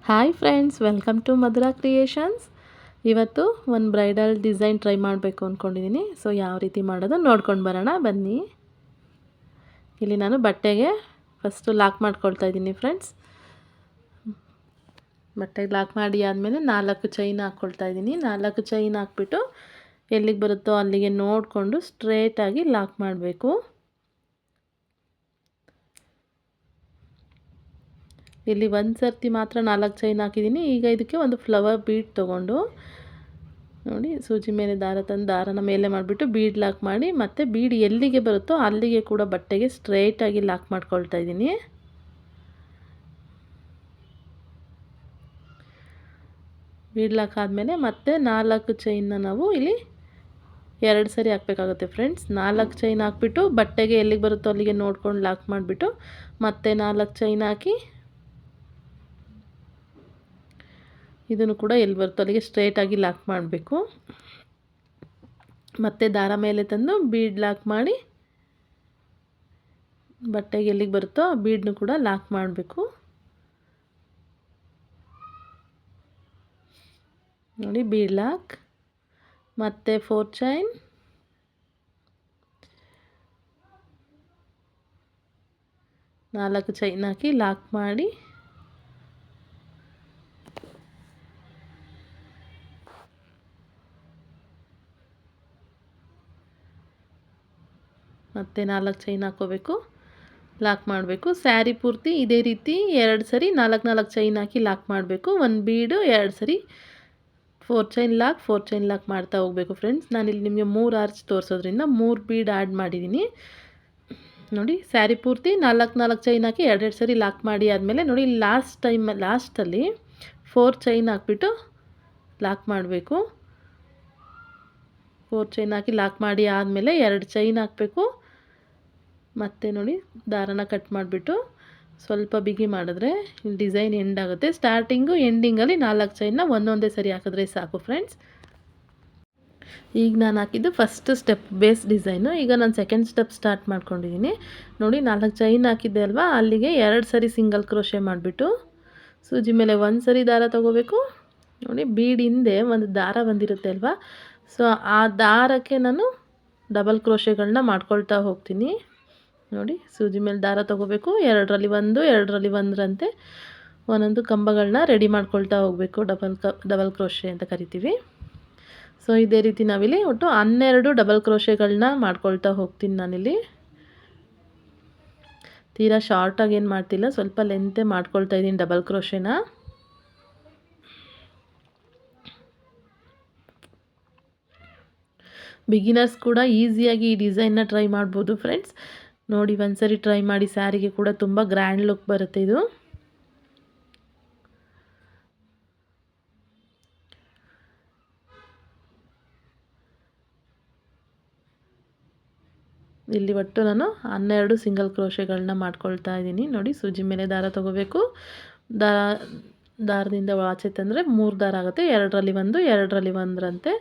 Hi friends, welcome to Madhura Creations. ಇವತ್ತು ಒಂದು bridal design try ಮಾಡಬೇಕು ಅಂದ್ಕೊಂಡಿದ್ದೀನಿ. ಸೊ ಯಾವ ರೀತಿ ಮಾಡೋದು ನೋಡ್ಕೊಂಡು ಬರೋಣ ಬನ್ನಿ. ಇಲ್ಲಿ ನಾನು ಬಟ್ಟೆಗೆ ಫಸ್ಟು ಲಾಕ್ ಮಾಡ್ಕೊಳ್ತಾ ಇದ್ದೀನಿ ಫ್ರೆಂಡ್ಸ್. ಬಟ್ಟೆಗೆ ಲಾಕ್ ಮಾಡಿ ಆದಮೇಲೆ 4 ಚೈನ್ ಹಾಕ್ಕೊಳ್ತಾ ಇದ್ದೀನಿ. 4 ಚೈನ್ ಹಾಕ್ಬಿಟ್ಟು ಎಲ್ಲಿಗೆ ಬರುತ್ತೋ ಅಲ್ಲಿಗೆ ನೋಡಿಕೊಂಡು ಸ್ಟ್ರೇಟಾಗಿ ಲಾಕ್ ಮಾಡಬೇಕು. ಇಲ್ಲಿ ಒಂದು ಸರ್ತಿ ಮಾತ್ರ 4 ಚೈನ್ ಹಾಕಿದ್ದೀನಿ. ಈಗ ಇದಕ್ಕೆ ಒಂದು ಫ್ಲವರ್ ಬೀಡ್ ತೊಗೊಂಡು ನೋಡಿ, ಸೂಜಿ ಮೇಲೆ ದಾರ ತಂದು ದಾರನ ಮೇಲೆ ಮಾಡಿಬಿಟ್ಟು ಬೀಡ್ ಲಾಕ್ ಮಾಡಿ, ಮತ್ತು ಬೀಡ್ ಎಲ್ಲಿಗೆ ಬರುತ್ತೋ ಅಲ್ಲಿಗೆ ಕೂಡ ಬಟ್ಟೆಗೆ ಸ್ಟ್ರೈಟಾಗಿ ಲಾಕ್ ಮಾಡ್ಕೊಳ್ತಾ ಇದ್ದೀನಿ. ಬೀಡ್ ಲಾಕ್ ಆದಮೇಲೆ ಮತ್ತೆ 4 ಚೈನ್ನ ನಾವು ಇಲ್ಲಿ 2 ಸರಿ ಹಾಕಬೇಕಾಗುತ್ತೆ ಫ್ರೆಂಡ್ಸ್. 4 ಚೈನ್ ಹಾಕ್ಬಿಟ್ಟು ಬಟ್ಟೆಗೆ ಎಲ್ಲಿಗೆ ಬರುತ್ತೋ ಅಲ್ಲಿಗೆ ನೋಡ್ಕೊಂಡು ಲಾಕ್ ಮಾಡಿಬಿಟ್ಟು ಮತ್ತೆ 4 ಚೈನ್ ಹಾಕಿ ಇದನ್ನು ಕೂಡ ಎಲ್ಲಿ ಬರುತ್ತೋ ಅಲ್ಲಿಗೆ ಸ್ಟ್ರೈಟಾಗಿ ಲಾಕ್ ಮಾಡಬೇಕು. ಮತ್ತು ದಾರ ಮೇಲೆ ತಂದು ಬೀಡ್ ಲಾಕ್ ಮಾಡಿ ಬಟ್ಟೆಗೆ ಎಲ್ಲಿಗೆ ಬರುತ್ತೋ ಆ ಬೀಡನ್ನು ಕೂಡ ಲಾಕ್ ಮಾಡಬೇಕು. ನೋಡಿ, ಬೀಡ್ ಲಾಕ್ ಮತ್ತು 4 ಚೈನ್, ನಾಲ್ಕು ಚೈನ್ ಹಾಕಿ ಲಾಕ್ ಮಾಡಿ ಮತ್ತು 4 ಚೈನ್ ಹಾಕ್ಕೋಬೇಕು, ಲಾಕ್ ಮಾಡಬೇಕು. ಸ್ಯಾರಿ ಪೂರ್ತಿ ಇದೇ ರೀತಿ 2 ಸರಿ 4 ಚೈನ್ ಹಾಕಿ ಲಾಕ್ ಮಾಡಬೇಕು. ಒಂದು ಬೀಡು 2 ಸರಿ 4 ಚೈನ್ ಲಾಕ್ 4 ಚೈನ್ ಲಾಕ್ ಮಾಡ್ತಾ ಹೋಗಬೇಕು ಫ್ರೆಂಡ್ಸ್. ನಾನಿಲ್ಲಿ ನಿಮಗೆ 3 ಆರ್ಚ್ ತೋರಿಸೋದ್ರಿಂದ 3 ಬೀಡ್ ಆ್ಯಡ್ ಮಾಡಿದ್ದೀನಿ. ನೋಡಿ, ಸ್ಯಾರಿ ಪೂರ್ತಿ 4 ಚೈನ್ ಹಾಕಿ 2 ಸರಿ ಲಾಕ್ ಮಾಡಿ ಆದಮೇಲೆ ನೋಡಿ, ಲಾಸ್ಟಲ್ಲಿ 4 ಚೈನ್ ಹಾಕ್ಬಿಟ್ಟು ಲಾಕ್ ಮಾಡಬೇಕು. 4 ಚೈನ್ ಹಾಕಿ ಲಾಕ್ ಮಾಡಿ ಆದಮೇಲೆ 2 ಚೈನ್ ಹಾಕಬೇಕು. ಮತ್ತು ನೋಡಿ, ದಾರನ ಕಟ್ ಮಾಡಿಬಿಟ್ಟು ಸ್ವಲ್ಪ ಬಿಗಿ ಮಾಡಿದ್ರೆ ಡಿಸೈನ್ ಎಂಡ್ ಆಗುತ್ತೆ. ಸ್ಟಾರ್ಟಿಂಗು ಎಂಡಿಂಗಲ್ಲಿ 4 ಚೈನ್ನ ಒಂದೊಂದೇ ಸರಿ ಹಾಕಿದ್ರೆ ಸಾಕು ಫ್ರೆಂಡ್ಸ್. ಈಗ ನಾನು ಹಾಕಿದ್ದು ಫಸ್ಟ್ ಸ್ಟೆಪ್ ಬೇಸ್ ಡಿಸೈನು. ಈಗ ನಾನು ಸೆಕೆಂಡ್ ಸ್ಟೆಪ್ ಸ್ಟಾರ್ಟ್ ಮಾಡ್ಕೊಂಡಿದ್ದೀನಿ. ನೋಡಿ, 4 ಚೈನ್ ಹಾಕಿದ್ದೆ ಅಲ್ವಾ, ಅಲ್ಲಿಗೆ 2 ಸರಿ ಸಿಂಗಲ್ ಕ್ರೋಶೆ ಮಾಡಿಬಿಟ್ಟು ಸೂಜಿ ಮೇಲೆ 1 ಸರಿ ದಾರ ತೊಗೋಬೇಕು. ನೋಡಿ, ಬೀಡ್ ಹಿಂದೆ ಒಂದು ದಾರ ಬಂದಿರುತ್ತೆ ಅಲ್ವಾ, ಸೊ ಆ ದಾರಕ್ಕೆ ನಾನು ಡಬಲ್ ಕ್ರೋಶೆಗಳನ್ನ ಮಾಡ್ಕೊಳ್ತಾ ಹೋಗ್ತೀನಿ. ನೋಡಿ, ಸೂಜಿ ಮೇಲೆ ದಾರ ತೊಗೋಬೇಕು, 2ರಲ್ಲಿ 1 2ರಲ್ಲಿ 1ರಂತೆ ಒಂದೊಂದು ಕಂಬಗಳನ್ನ ರೆಡಿ ಮಾಡ್ಕೊಳ್ತಾ ಹೋಗಬೇಕು. ಡಬಲ್ ಕ್ರೋಶೆ ಅಂತ ಕರಿತೀವಿ. ಸೊ ಇದೇ ರೀತಿ ನಾವಿಲ್ಲಿ ಒಟ್ಟು 12 ಡಬಲ್ ಕ್ರೋಶೆಗಳನ್ನ ಮಾಡ್ಕೊಳ್ತಾ ಹೋಗ್ತೀನಿ ನಾನಿಲ್ಲಿ. ತೀರಾ ಶಾರ್ಟಾಗಿ ಏನು ಮಾಡ್ತಿಲ್ಲ, ಸ್ವಲ್ಪ ಲೆಂತೆ ಮಾಡ್ಕೊಳ್ತಾ ಇದ್ದೀನಿ ಡಬಲ್ ಕ್ರೋಶೆನ. ಬಿಗಿನರ್ಸ್ ಕೂಡ ಈಸಿಯಾಗಿ ಈ ಡಿಸೈನ್ನ ಟ್ರೈ ಮಾಡ್ಬೋದು ಫ್ರೆಂಡ್ಸ್. ನೋಡಿ, ಒಂದ್ಸರಿ ಟ್ರೈ ಮಾಡಿ, ಸ್ಯಾರಿಗೆ ಕೂಡ ತುಂಬ ಗ್ರ್ಯಾಂಡ್ ಲುಕ್ ಬರುತ್ತೆ ಇದು. ಇಲ್ಲಿ ಒಟ್ಟು ನಾನು 12 ಸಿಂಗಲ್ ಕ್ರೋಶೆಗಳನ್ನ ಮಾಡ್ಕೊಳ್ತಾ ಇದ್ದೀನಿ. ನೋಡಿ, ಸೂಜಿ ಮೇಲೆ ದಾರ ತೊಗೋಬೇಕು, ದಾರದಿಂದ ಆಚೆ ತಂದರೆ 3 ದಾರ ಆಗುತ್ತೆ. 2ರಲ್ಲಿ 1 2ರಲ್ಲಿ 1ರಂತೆ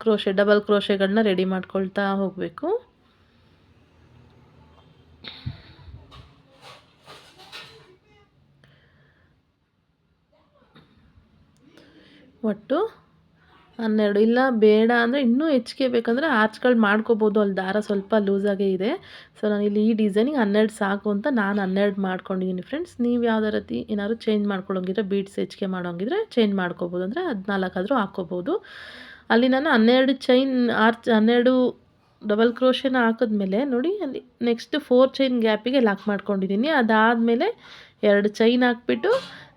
ಕ್ರೋಶೆ ಡಬಲ್ ಕ್ರೋಶೆಗಳನ್ನ ರೆಡಿ ಮಾಡ್ಕೊಳ್ತಾ ಹೋಗಬೇಕು. ಒಟ್ಟು 12. ಇಲ್ಲ ಬೇಡ ಅಂದರೆ ಇನ್ನೂ ಹೆಚ್ಚಿಗೆ ಬೇಕಂದರೆ ಆರ್ಚ್ಗಳು ಮಾಡ್ಕೋಬೋದು, ಅಲ್ಲಿ ದಾರ ಸ್ವಲ್ಪ ಲೂಸಾಗೇ ಇದೆ. ಸೊ ನಾನಿಲ್ಲಿ ಈ ಡಿಸೈನಿಗೆ 12 ಸಾಕು ಅಂತ ನಾನು 12 ಮಾಡ್ಕೊಂಡಿದ್ದೀನಿ ಫ್ರೆಂಡ್ಸ್. ನೀವು ಯಾವುದೇ ರೀತಿ ಏನಾದ್ರು ಚೇಂಜ್ ಮಾಡ್ಕೊಳ್ಳೋಂಗಿದ್ರೆ, ಬೀಡ್ಸ್ ಹೆಚ್ಚಿಗೆ ಮಾಡೋಂಗಿದ್ರೆ ಚೇಂಜ್ ಮಾಡ್ಕೋಬೋದು, ಅಂದರೆ 14 ಆದರೂ ಹಾಕ್ಕೋಬೋದು. ಅಲ್ಲಿ ನಾನು 12 ಚೈನ್ 12 ಡಬಲ್ ಕ್ರೋಶೆನ ಹಾಕಿದ್ಮೇಲೆ ನೋಡಿ, ಅಲ್ಲಿ ನೆಕ್ಸ್ಟ್ 4 ಚೈನ್ ಗ್ಯಾಪಿಗೆ ಲಾಕ್ ಮಾಡ್ಕೊಂಡಿದ್ದೀನಿ. ಅದಾದಮೇಲೆ 2 ಚೈನ್ ಹಾಕ್ಬಿಟ್ಟು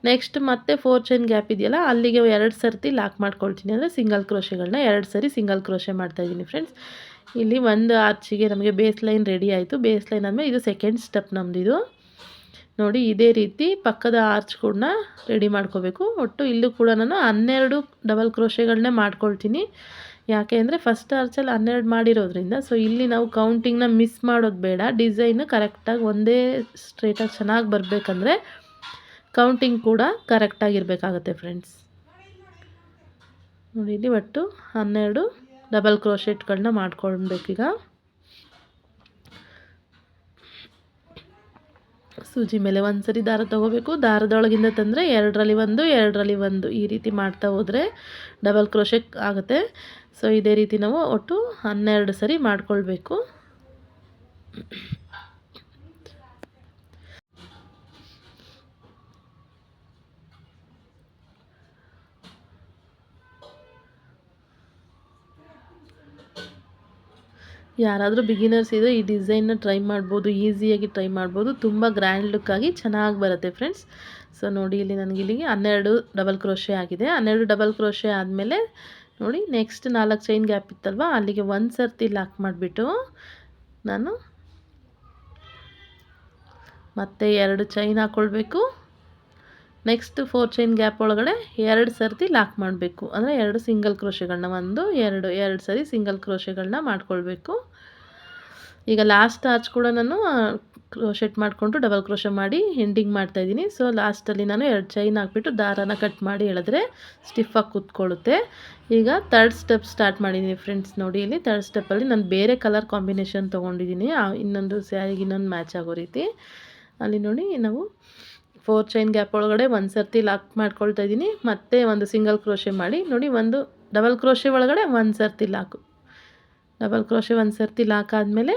ನೆಕ್ಸ್ಟ್ ಮತ್ತೆ 4 ಚೈನ್ ಗ್ಯಾಪ್ ಇದೆಯಲ್ಲ, ಅಲ್ಲಿಗೆ 2 ಸರ್ತಿ ಲಾಕ್ ಮಾಡ್ಕೊಳ್ತೀನಿ. ಅಂದರೆ ಸಿಂಗಲ್ ಕ್ರೋಶೆಗಳನ್ನ 2 ಸರಿ ಸಿಂಗಲ್ ಕ್ರೋಶೆ ಮಾಡ್ತಾಯಿದ್ದೀನಿ ಫ್ರೆಂಡ್ಸ್. ಇಲ್ಲಿ ಒಂದು ಆರ್ಚಿಗೆ ನಮಗೆ ಬೇಸ್ ಲೈನ್ ರೆಡಿ ಆಯಿತು. ಬೇಸ್ ಲೈನ್ ಆದಮೇಲೆ ಇದು ಸೆಕೆಂಡ್ ಸ್ಟೆಪ್ ನಮ್ಮದಿದು. ನೋಡಿ, ಇದೇ ರೀತಿ ಪಕ್ಕದ ಆರ್ಚ್ ಕೂಡ ರೆಡಿ ಮಾಡ್ಕೋಬೇಕು. ಒಟ್ಟು ಇಲ್ಲೂ ಕೂಡ ನಾನು 12 ಡಬಲ್ ಕ್ರೋಶೆಗಳನ್ನೇ ಮಾಡ್ಕೊಳ್ತೀನಿ. ಯಾಕೆ ಅಂದರೆ ಫಸ್ಟ್ ಆರ್ಚಲ್ಲಿ 12 ಮಾಡಿರೋದ್ರಿಂದ, ಸೊ ಇಲ್ಲಿ ನಾವು ಕೌಂಟಿಂಗ್ನ ಮಿಸ್ ಮಾಡೋದು ಬೇಡ. ಡಿಸೈನು ಕರೆಕ್ಟಾಗಿ ಒಂದೇ ಸ್ಟ್ರೇಟಾಗಿ ಚೆನ್ನಾಗಿ ಬರಬೇಕಂದ್ರೆ ಕೌಂಟಿಂಗ್ ಕೂಡ ಕರೆಕ್ಟಾಗಿರಬೇಕಾಗತ್ತೆ ಫ್ರೆಂಡ್ಸ್. ನೋಡಿ, ಇಲ್ಲಿ ಒಟ್ಟು 12 ಡಬಲ್ ಕ್ರೋಶೆಟ್ಗಳನ್ನ ಮಾಡ್ಕೊಳ್ಬೇಕೀಗ. ಸೂಜಿ ಮೇಲೆ ಒಂದು ಸರಿ ದಾರ ತೊಗೋಬೇಕು, ದಾರದೊಳಗಿಂದ ತಂದರೆ 2ರಲ್ಲಿ 1 2ರಲ್ಲಿ 1 ಈ ರೀತಿ ಮಾಡ್ತಾ ಹೋದರೆ ಡಬಲ್ ಕ್ರೋಶೆಟ್ ಆಗುತ್ತೆ. ಸೊ ಇದೇ ರೀತಿ ನಾವು ಒಟ್ಟು 12 ಸರಿ ಮಾಡ್ಕೊಳ್ಬೇಕು. ಯಾರಾದರೂ ಬಿಗಿನರ್ಸ್ ಇದ್ದರೆ ಈ ಡಿಸೈನ್ನ ಟ್ರೈ ಮಾಡ್ಬೋದು, ಈಸಿಯಾಗಿ ಟ್ರೈ ಮಾಡ್ಬೋದು. ತುಂಬ ಗ್ರ್ಯಾಂಡ್ ಲುಕ್ಕಾಗಿ ಚೆನ್ನಾಗಿ ಬರುತ್ತೆ ಫ್ರೆಂಡ್ಸ್. ಸೊ ನೋಡಿ ಇಲ್ಲಿ ನನಗೆ ಇಲ್ಲಿಗೆ 12 ಡಬಲ್ ಕ್ರೋಶೆ ಆಗಿದೆ. 12 ಡಬಲ್ ಕ್ರೋಶೆ ಆದಮೇಲೆ ನೋಡಿ ನೆಕ್ಸ್ಟ್ 4 ಚೈನ್ ಗ್ಯಾಪ್ ಇತ್ತಲ್ವ, ಅಲ್ಲಿಗೆ ಒಂದು ಸರ್ತಿ ಲಾಕ್ ಮಾಡಿಬಿಟ್ಟು ನಾನು ಮತ್ತೆ 2 ಚೈನ್ ಹಾಕ್ಕೊಳ್ಬೇಕು. ನೆಕ್ಸ್ಟ್ 4 ಚೈನ್ ಗ್ಯಾಪ್ ಒಳಗಡೆ 2 ಸರ್ತಿ ಲಾಕ್ ಮಾಡಬೇಕು, ಅಂದರೆ 2 ಸಿಂಗಲ್ ಕ್ರೋಶೆಗಳನ್ನ 1 2 ಸರಿ ಸಿಂಗಲ್ ಕ್ರೋಶೆಗಳನ್ನ ಮಾಡ್ಕೊಳ್ಬೇಕು. ಈಗ ಲಾಸ್ಟ್ ಆರ್ಚ್ ಕೂಡ ನಾನು ಕ್ರೋಶೆಟ್ ಮಾಡಿಕೊಂಡು ಡಬಲ್ ಕ್ರೋಶೆ ಮಾಡಿ ಎಂಡಿಂಗ್ ಮಾಡ್ತಾಯಿದ್ದೀನಿ. ಸೊ ಲಾಸ್ಟಲ್ಲಿ ನಾನು 2 ಚೈನ್ ಹಾಕ್ಬಿಟ್ಟು ದಾರಾನ ಕಟ್ ಮಾಡಿ ಎಳೆದ್ರೆ ಸ್ಟಿಫಾಗಿ ಕೂತ್ಕೊಳ್ಳುತ್ತೆ. ಈಗ ಥರ್ಡ್ ಸ್ಟೆಪ್ ಸ್ಟಾರ್ಟ್ ಮಾಡಿದ್ದೀನಿ ಫ್ರೆಂಡ್ಸ್. ನೋಡಿ ಇಲ್ಲಿ ಥರ್ಡ್ ಸ್ಟೆಪ್ಪಲ್ಲಿ ನಾನು ಬೇರೆ ಕಲರ್ ಕಾಂಬಿನೇಷನ್ ತೊಗೊಂಡಿದ್ದೀನಿ, ಇನ್ನೊಂದು ಸ್ಯಾರಿಗೆ ಇನ್ನೊಂದು ಮ್ಯಾಚ್ ಆಗೋ ರೀತಿ. ಅಲ್ಲಿ ನೋಡಿ ನಾವು 4 ಚೈನ್ ಗ್ಯಾಪ್ ಒಳಗಡೆ ಒಂದು ಸರ್ತಿ ಲಾಕ್ ಮಾಡ್ಕೊಳ್ತಾ ಇದ್ದೀನಿ, ಮತ್ತೆ ಒಂದು ಸಿಂಗಲ್ ಕ್ರೋಶೆ ಮಾಡಿ ನೋಡಿ ಒಂದು ಡಬಲ್ ಕ್ರೋಶೆ ಒಳಗಡೆ ಒಂದು ಸರ್ತಿ ಲಾಕು, ಡಬಲ್ ಕ್ರೋಶೆ ಒಂದು ಸರ್ತಿ ಲಾಕ್ ಆದಮೇಲೆ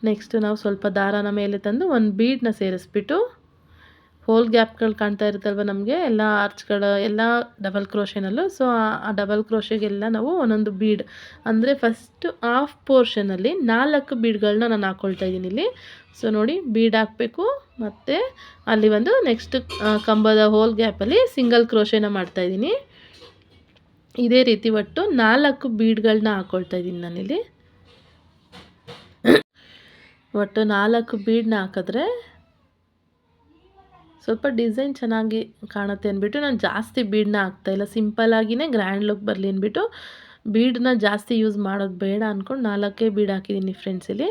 ನೆಕ್ಸ್ಟ್ ನಾವು ಸ್ವಲ್ಪ ದಾರಾನ ಮೇಲೆ ತಂದು ಒಂದು ಬೀಡನ್ನ ಸೇರಿಸ್ಬಿಟ್ಟು ಹೋಲ್ ಗ್ಯಾಪ್ಗಳು ಕಾಣ್ತಾ ಇರುತ್ತಲ್ವ ನಮಗೆ ಎಲ್ಲ ಆರ್ಚ್ಗಳು ಎಲ್ಲ ಡಬಲ್ ಕ್ರೋಶೆನಲ್ಲೂ. ಸೊ ಆ ಡಬಲ್ ಕ್ರೋಶೆಗೆಲ್ಲ ನಾವು ಒಂದೊಂದು ಬೀಡ್, ಅಂದರೆ ಫಸ್ಟು ಹಾಫ್ ಪೋರ್ಷನಲ್ಲಿ 4 ಬೀಡ್ಗಳನ್ನ ನಾನು ಹಾಕ್ಕೊಳ್ತಾ ಇದ್ದೀನಿ ಇಲ್ಲಿ. ಸೊ ನೋಡಿ ಬೀಡ್ ಹಾಕಬೇಕು, ಮತ್ತು ಅಲ್ಲಿ ಒಂದು ನೆಕ್ಸ್ಟ್ ಕಂಬದ ಹೋಲ್ ಗ್ಯಾಪಲ್ಲಿ ಸಿಂಗಲ್ ಕ್ರೋಶೆನ ಮಾಡ್ತಾಯಿದ್ದೀನಿ. ಇದೇ ರೀತಿ ಒಟ್ಟು 4 ಬೀಡ್ಗಳನ್ನ ಹಾಕ್ಕೊಳ್ತಾ ಇದ್ದೀನಿ ನಾನಿಲ್ಲಿ. ಒಟ್ಟು 4 ಬೀಡನ್ನ ಹಾಕಿದ್ರೆ ಸ್ವಲ್ಪ ಡಿಸೈನ್ ಚೆನ್ನಾಗಿ ಕಾಣುತ್ತೆ ಅಂದ್ಬಿಟ್ಟು ನಾನು ಜಾಸ್ತಿ ಬೀಡನ್ನ ಹಾಕ್ತಾಯಿಲ್ಲ, ಸಿಂಪಲ್ಲಾಗಿಯೇ ಗ್ರ್ಯಾಂಡ್ ಲುಕ್ ಬರಲಿ ಅಂದ್ಬಿಟ್ಟು ಬೀಡನ್ನ ಜಾಸ್ತಿ ಯೂಸ್ ಮಾಡೋದು ಬೇಡ ಅಂದ್ಕೊಂಡು 4 ಬೀಡ್ ಹಾಕಿದ್ದೀನಿ ಫ್ರೆಂಡ್ಸ್. ಇಲ್ಲಿ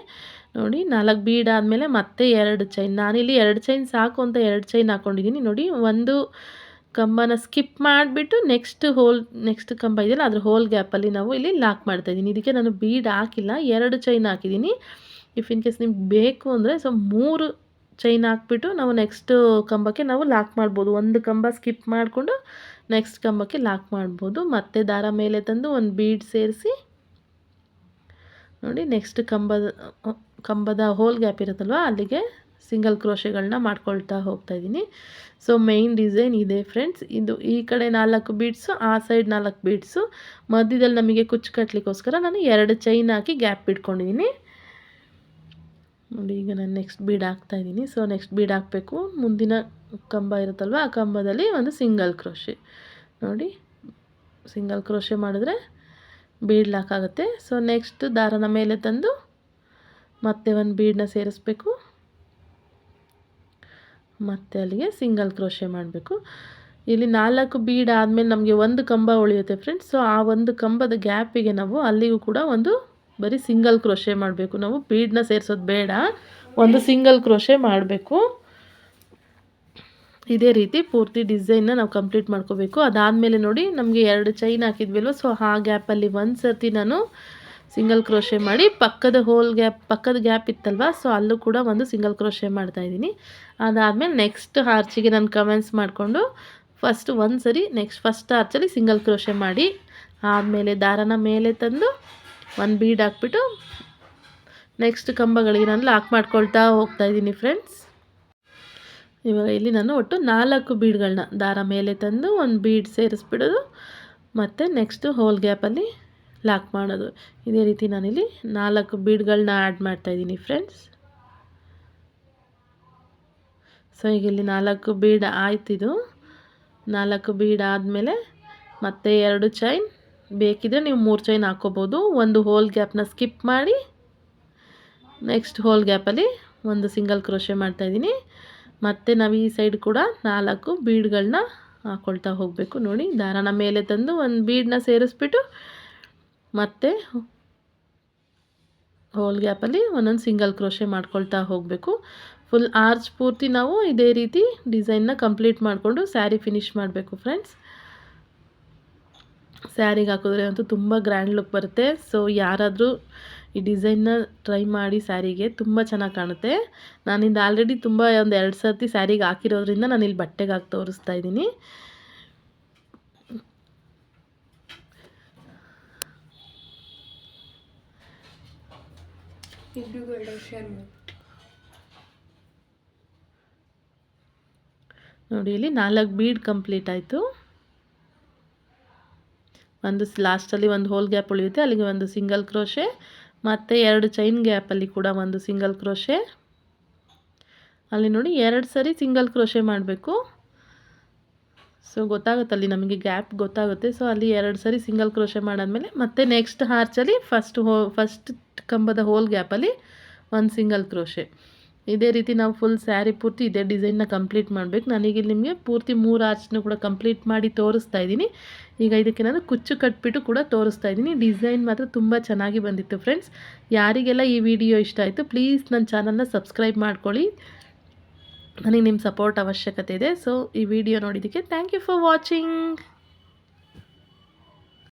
ನೋಡಿ 4 ಬೀಡ್ ಆದಮೇಲೆ ಮತ್ತೆ 2 ಚೈನ್, ನಾನಿಲ್ಲಿ 2 ಚೈನ್ ಸಾಕು ಅಂತ 2 ಚೈನ್ ಹಾಕ್ಕೊಂಡಿದ್ದೀನಿ. ನೋಡಿ ಒಂದು ಕಂಬನ ಸ್ಕಿಪ್ ಮಾಡಿಬಿಟ್ಟು ನೆಕ್ಸ್ಟ್ ಕಂಬ ಇದೆಯಲ್ಲ ಅದ್ರ ಹೋಲ್ ಗ್ಯಾಪಲ್ಲಿ ನಾವು ಇಲ್ಲಿ ಲಾಕ್ ಮಾಡ್ತಾಯಿದ್ದೀನಿ. ಇದಕ್ಕೆ ನಾನು ಬೀಡ್ ಹಾಕಿಲ್ಲ, 2 ಚೈನ್ ಹಾಕಿದ್ದೀನಿ. ಇಫ್ ಇನ್ ಕೇಸ್ ನಿಮ್ಗೆ ಬೇಕು ಅಂದರೆ ಸೊ 3 ಚೈನ್ ಹಾಕ್ಬಿಟ್ಟು ನಾವು ನೆಕ್ಸ್ಟು ಕಂಬಕ್ಕೆ ನಾವು ಲಾಕ್ ಮಾಡ್ಬೋದು. ಒಂದು ಕಂಬ ಸ್ಕಿಪ್ ಮಾಡಿಕೊಂಡು ನೆಕ್ಸ್ಟ್ ಕಂಬಕ್ಕೆ ಲಾಕ್ ಮಾಡ್ಬೋದು. ಮತ್ತೆ ದಾರ ಮೇಲೆ ತಂದು ಒಂದು ಬೀಡ್ ಸೇರಿಸಿ ನೋಡಿ ನೆಕ್ಸ್ಟ್ ಕಂಬದ ಹೋಲ್ ಗ್ಯಾಪ್ ಇರುತ್ತಲ್ವ ಅಲ್ಲಿಗೆ ಸಿಂಗಲ್ ಕ್ರೋಶೆಗಳನ್ನ ಮಾಡ್ಕೊಳ್ತಾ ಹೋಗ್ತಾಯಿದ್ದೀನಿ. ಸೊ ಮೇಯ್ನ್ ಡಿಸೈನ್ ಇದೆ ಫ್ರೆಂಡ್ಸ್. ಇದು ಈ ಕಡೆ 4 ಬೀಡ್ಸು, ಆ ಸೈಡ್ 4 ಬೀಡ್ಸು, ಮಧ್ಯದಲ್ಲಿ ನಮಗೆ ಕುಚ್ಚು ಕಟ್ಟಲಿಕ್ಕೋಸ್ಕರ ನಾನು 2 ಚೈನ್ ಹಾಕಿ ಗ್ಯಾಪ್ ಇಟ್ಕೊಂಡಿದ್ದೀನಿ. ನೋಡಿ ಈಗ ನಾನು ನೆಕ್ಸ್ಟ್ ಬೀಡ್ ಹಾಕ್ತಾಯಿದ್ದೀನಿ. ಸೊ ನೆಕ್ಸ್ಟ್ ಬೀಡ್ ಹಾಕಬೇಕು, ಮುಂದಿನ ಕಂಬ ಇರುತ್ತಲ್ವ ಆ ಕಂಬದಲ್ಲಿ ಒಂದು ಸಿಂಗಲ್ ಕ್ರೋಶೆ, ನೋಡಿ ಸಿಂಗಲ್ ಕ್ರೋಶೆ ಮಾಡಿದ್ರೆ ಬೀಡ್ ಲಾಕ್ ಆಗುತ್ತೆ. ಸೊ ನೆಕ್ಸ್ಟ್ ದಾರನ ಮೇಲೆ ತಂದು ಮತ್ತೆ ಒಂದು ಬೀಡನ್ನ ಸೇರಿಸ್ಬೇಕು, ಮತ್ತೆ ಅಲ್ಲಿಗೆ ಸಿಂಗಲ್ ಕ್ರೋಶೆ ಮಾಡಬೇಕು. ಇಲ್ಲಿ 4 ಬೀಡ್ ಆದಮೇಲೆ ನಮಗೆ ಒಂದು ಕಂಬ ಉಳಿಯುತ್ತೆ ಫ್ರೆಂಡ್ಸ್. ಸೊ ಆ ಒಂದು ಕಂಬದ ಗ್ಯಾಪಿಗೆ ನಾವು ಅಲ್ಲಿಗೂ ಕೂಡ ಒಂದು ಬರೀ ಸಿಂಗಲ್ ಕ್ರೋಶೆ ಮಾಡಬೇಕು. ನಾವು ಬೀಡನ್ನ ಸೇರಿಸೋದು ಬೇಡ, ಒಂದು ಸಿಂಗಲ್ ಕ್ರೋಶೆ ಮಾಡಬೇಕು. ಇದೇ ರೀತಿ ಪೂರ್ತಿ ಡಿಸೈನ್ನ ನಾವು ಕಂಪ್ಲೀಟ್ ಮಾಡ್ಕೋಬೇಕು. ಅದಾದಮೇಲೆ ನೋಡಿ ನಮಗೆ 2 ಚೈನ್ ಹಾಕಿದ್ವಲ್ವ, ಸೊ ಆ ಗ್ಯಾಪಲ್ಲಿ ಒಂದು ಸರ್ತಿ ನಾನು ಸಿಂಗಲ್ ಕ್ರೋಶೆ ಮಾಡಿ ಪಕ್ಕದ ಗ್ಯಾಪ್ ಇತ್ತಲ್ವ, ಸೊ ಅಲ್ಲೂ ಕೂಡ ಒಂದು ಸಿಂಗಲ್ ಕ್ರೋಶೆ ಮಾಡ್ತಾಯಿದ್ದೀನಿ. ಅದಾದಮೇಲೆ ನೆಕ್ಸ್ಟ್ ಆರ್ಚಿಗೆ ನಾನು ಕಮೆನ್ಸ್ ಮಾಡಿಕೊಂಡು ಫಸ್ಟ್ ಒಂದು ಸರಿ ಫಸ್ಟ್ ಆರ್ಚಲ್ಲಿ ಸಿಂಗಲ್ ಕ್ರೋಶೆ ಮಾಡಿ ಆದಮೇಲೆ ದಾರನ ಮೇಲೆ ತಂದು ಒಂದು ಬೀಡ್ ಹಾಕ್ಬಿಟ್ಟು ನೆಕ್ಸ್ಟ್ ಕಂಬಗಳಿಗೆ ನಾನು ಲಾಕ್ ಮಾಡ್ಕೊಳ್ತಾ ಹೋಗ್ತಾಯಿದ್ದೀನಿ ಫ್ರೆಂಡ್ಸ್. ಇವಾಗ ಇಲ್ಲಿ ನಾನು ಒಟ್ಟು 4 ಬೀಡ್ಗಳನ್ನ ದಾರ ಮೇಲೆ ತಂದು ಒಂದು ಬೀಡ್ ಸೇರಿಸ್ಬಿಡೋದು, ಮತ್ತು ನೆಕ್ಸ್ಟು ಹೋಲ್ ಗ್ಯಾಪಲ್ಲಿ ಲಾಕ್ ಮಾಡೋದು. ಇದೇ ರೀತಿ ನಾನಿಲ್ಲಿ 4 ಬೀಡ್ಗಳನ್ನ ಆ್ಯಡ್ ಮಾಡ್ತಾಯಿದ್ದೀನಿ ಫ್ರೆಂಡ್ಸ್. ಸೊ ಈಗ ಇಲ್ಲಿ 4 ಬೀಡ್ ಆಯ್ತಿದು. 4 ಬೀಡ್ ಆದಮೇಲೆ ಮತ್ತೆ 2 ಚೈನ್, ಬೇಕಿದ್ರೆ ನೀವು 3 ಚೈನ್ ಹಾಕ್ಕೋಬೋದು. ಒಂದು ಹೋಲ್ ಗ್ಯಾಪ್ನ ಸ್ಕಿಪ್ ಮಾಡಿ ನೆಕ್ಸ್ಟ್ ಹೋಲ್ ಗ್ಯಾಪಲ್ಲಿ ಒಂದು ಸಿಂಗಲ್ ಕ್ರೋಶೆ ಮಾಡ್ತಾಯಿದ್ದೀನಿ. ಮತ್ತು ನಾವು ಈ ಸೈಡ್ ಕೂಡ 4 ಬೀಡ್ಗಳನ್ನ ಹಾಕ್ಕೊಳ್ತಾ ಹೋಗಬೇಕು. ನೋಡಿ ದಾರನ ಮೇಲೆ ತಂದು ಒಂದು ಬೀಡನ್ನ ಸೇರಿಸ್ಬಿಟ್ಟು ಮತ್ತು ಹೋಲ್ ಗ್ಯಾಪಲ್ಲಿ ಒಂದೊಂದು ಸಿಂಗಲ್ ಕ್ರೋಶೆ ಮಾಡ್ಕೊಳ್ತಾ ಹೋಗಬೇಕು. ಫುಲ್ ಆರ್ಚ್ ಪೂರ್ತಿ ನಾವು ಇದೇ ರೀತಿ ಡಿಸೈನ್ನ ಕಂಪ್ಲೀಟ್ ಮಾಡಿಕೊಂಡು ಸ್ಯಾರಿ ಫಿನಿಶ್ ಮಾಡಬೇಕು ಫ್ರೆಂಡ್ಸ್. ಸ್ಯಾರಿಗೆ ಹಾಕಿದ್ರೆ ಅಂತೂ ತುಂಬ ಗ್ರ್ಯಾಂಡ್ ಲುಕ್ ಬರುತ್ತೆ. ಸೊ ಯಾರಾದರೂ ಈ ಡಿಸೈನ್ನ ಟ್ರೈ ಮಾಡಿ ಸ್ಯಾರಿಗೆ, ತುಂಬ ಚೆನ್ನಾಗಿ ಕಾಣುತ್ತೆ. ನಾನಿಂದು ಆಲ್ರೆಡಿ ತುಂಬ ಒಂದು 2 ಸರ್ತಿ ಸ್ಯಾರಿಗೆ ಹಾಕಿರೋದ್ರಿಂದ ನಾನಿಲ್ಲಿ ಬಟ್ಟೆಗೆ ಹಾಕಿ ತೋರಿಸ್ತಾ ಇದ್ದೀನಿ. ನೋಡಿ ಇಲ್ಲಿ 4 ಬೀಡ್ ಕಂಪ್ಲೀಟ್ ಆಯಿತು. ಒಂದು ಲಾಸ್ಟಲ್ಲಿ ಒಂದು ಹೋಲ್ ಗ್ಯಾಪ್ ಉಳಿಯುತ್ತೆ, ಅಲ್ಲಿಗೆ ಒಂದು ಸಿಂಗಲ್ ಕ್ರೋಶೆ, ಮತ್ತು 2 ಚೈನ್ ಗ್ಯಾಪಲ್ಲಿ ಕೂಡ ಒಂದು ಸಿಂಗಲ್ ಕ್ರೋಶೆ. ಅಲ್ಲಿ ನೋಡಿ 2 ಸರಿ ಸಿಂಗಲ್ ಕ್ರೋಶೆ ಮಾಡಬೇಕು. ಸೊ ಗೊತ್ತಾಗುತ್ತಲ್ಲಿ ನಮಗೆ ಗ್ಯಾಪ್ ಗೊತ್ತಾಗುತ್ತೆ. ಸೊ ಅಲ್ಲಿ 2 ಸರಿ ಸಿಂಗಲ್ ಕ್ರೋಶೆ ಮಾಡಾದಮೇಲೆ ಮತ್ತೆ ನೆಕ್ಸ್ಟ್ ಆರ್ಚಲ್ಲಿ ಫಸ್ಟ್ ಕಂಬದ ಹೋಲ್ ಗ್ಯಾಪಲ್ಲಿ ಒಂದು ಸಿಂಗಲ್ ಕ್ರೋಶೆ. ಇದೇ ರೀತಿ ನಾವು ಫುಲ್ ಸ್ಯಾರಿ ಪೂರ್ತಿ ಇದೇ ಡಿಸೈನ್ನ ಕಂಪ್ಲೀಟ್ ಮಾಡಬೇಕು. ನಾನೀಗ ನಿಮಗೆ ಪೂರ್ತಿ 3 ಆರ್ಚ್ನೂ ಕೂಡ ಕಂಪ್ಲೀಟ್ ಮಾಡಿ ತೋರಿಸ್ತಾ ಇದ್ದೀನಿ. ಈಗ ಇದಕ್ಕೆ ನಾನು ಕುಚ್ಚು ಕಟ್ಬಿಟ್ಟು ಕೂಡ ತೋರಿಸ್ತಾ ಇದ್ದೀನಿ. ಡಿಸೈನ್ ಮಾತ್ರ ತುಂಬ ಚೆನ್ನಾಗಿ ಬಂದಿತ್ತು ಫ್ರೆಂಡ್ಸ್. ಯಾರಿಗೆಲ್ಲ ಈ ವಿಡಿಯೋ ಇಷ್ಟ ಆಯಿತು ಪ್ಲೀಸ್ ನನ್ನ ಚಾನಲ್ನ ಸಬ್ಸ್ಕ್ರೈಬ್ ಮಾಡ್ಕೊಳ್ಳಿ. ನನಗೆ ನಿಮ್ಮ ಸಪೋರ್ಟ್ ಅವಶ್ಯಕತೆ ಇದೆ. ಸೊ ಈ ವಿಡಿಯೋ ನೋಡಿದ್ದಕ್ಕೆ ಥ್ಯಾಂಕ್ ಯು ಫಾರ್ ವಾಚಿಂಗ್.